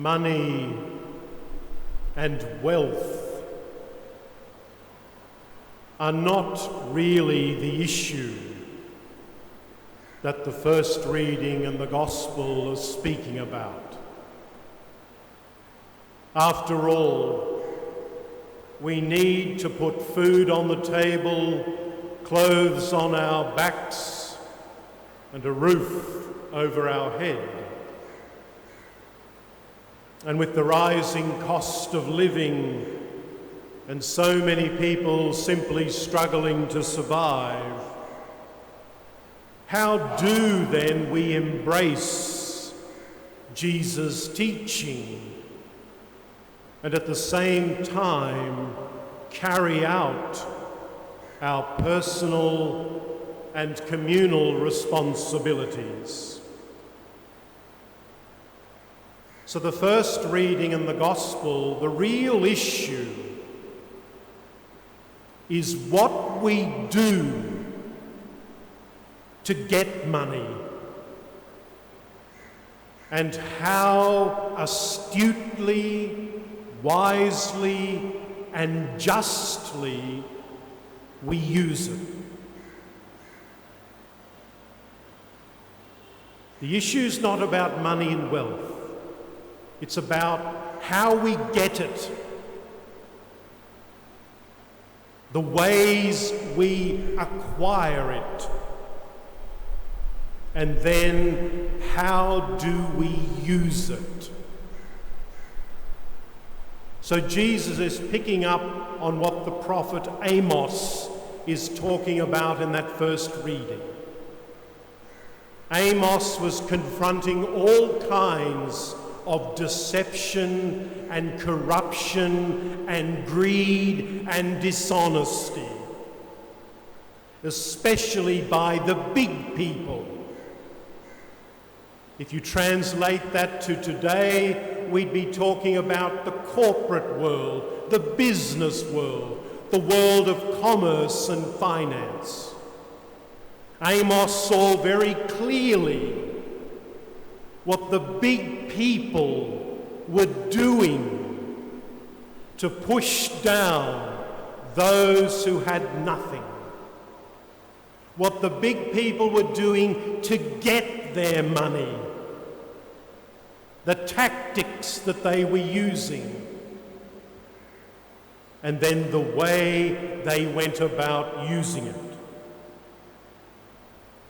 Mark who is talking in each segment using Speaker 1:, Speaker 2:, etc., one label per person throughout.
Speaker 1: money and wealth are not really the issue that the first reading and the Gospel is speaking about. After all, we need to put food on the table, clothes on our backs, and a roof over our head. And with the rising cost of living and so many people simply struggling to survive, how do then we embrace Jesus' teaching and at the same time carry out our personal and communal responsibilities? So the first reading in the Gospel, the real issue is what we do to get money and how astutely, wisely, and justly we use it. The issue's not about money and wealth. It's about how we get it, the ways we acquire it, and then how do we use it? So Jesus is picking up on what the prophet Amos is talking about in that first reading. Amos was confronting all kinds of deception and corruption and greed and dishonesty, especially by the big people. If you translate that to today, we'd be talking about the corporate world, the business world, the world of commerce and finance. Amos saw very clearly what the big people were doing to push down those who had nothing. What the big people were doing to get their money. The tactics that they were using. And then the way they went about using it.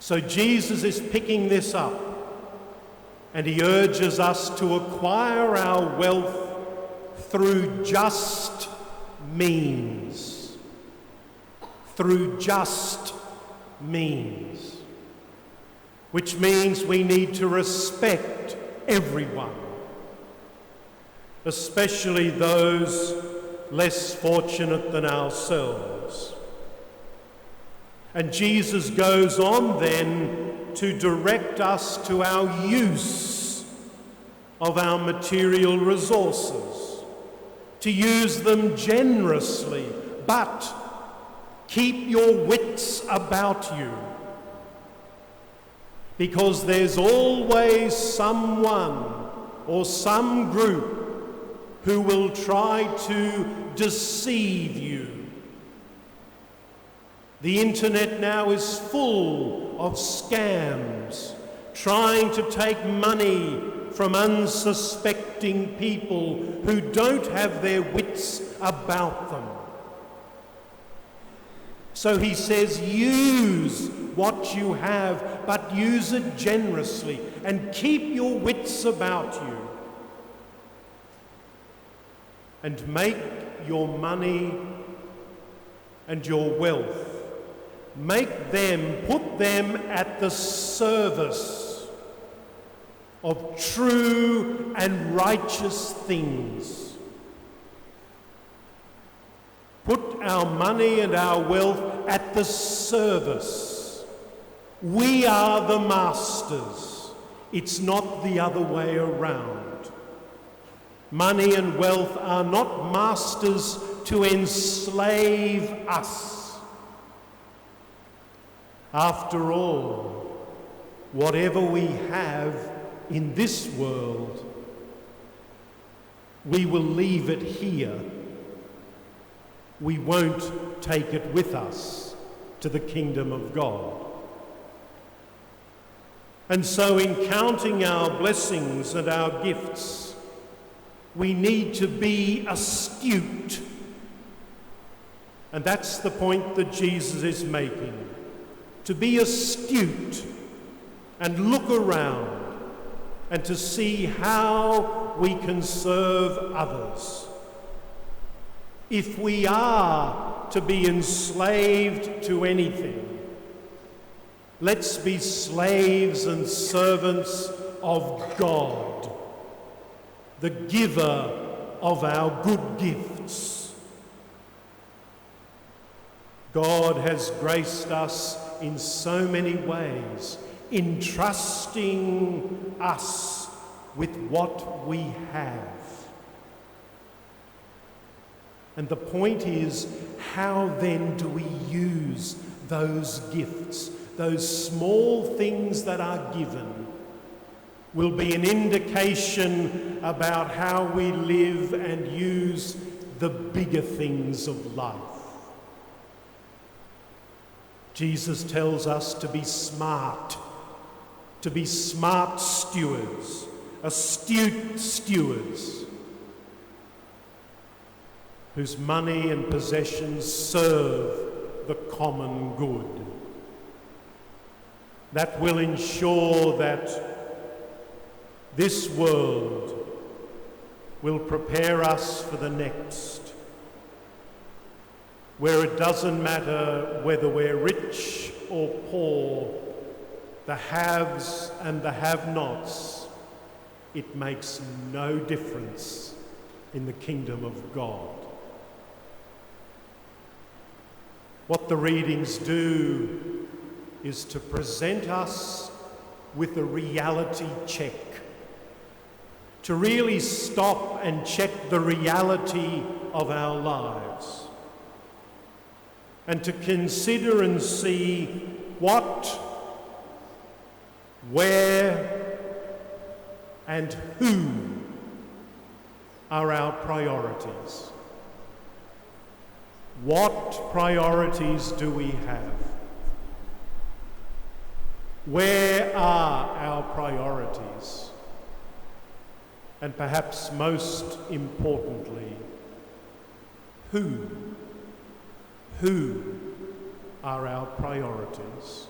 Speaker 1: So Jesus is picking this up, and he urges us to acquire our wealth through just means. Through just means. Which means we need to respect everyone, especially those less fortunate than ourselves. And Jesus goes on then to direct us to our use of our material resources, to use them generously, but keep your wits about you, because there's always someone or some group who will try to deceive you. The internet now is full of scams, trying to take money from unsuspecting people who don't have their wits about them. So he says, use what you have, but use it generously, and keep your wits about you. And make your money and your wealth, put them at the service of true and righteous things. Put our money and our wealth at the service. We are the masters. It's not the other way around. Money and wealth are not masters to enslave us. After all, whatever we have in this world we will leave it here. We won't take it with us to the kingdom of God. And so in counting our blessings and our gifts, we need to be astute. And that's the point that Jesus is making. To be astute and look around and to see how we can serve others. If we are to be enslaved to anything, let's be slaves and servants of God, the giver of our good gifts. God has graced us in so many ways, entrusting us with what we have. And the point is, how then do we use those gifts? Those small things that are given will be an indication about how we live and use the bigger things of life. Jesus tells us to be smart stewards, astute stewards, whose money and possessions serve the common good. That will ensure that this world will prepare us for the next, where it doesn't matter whether we're rich or poor, the haves and the have-nots, it makes no difference in the kingdom of God. What the readings do is to present us with a reality check, to really stop and check the reality of our lives, and to consider and see what, where, and who are our priorities. What priorities do we have? Where are our priorities? And perhaps most importantly, who are our priorities?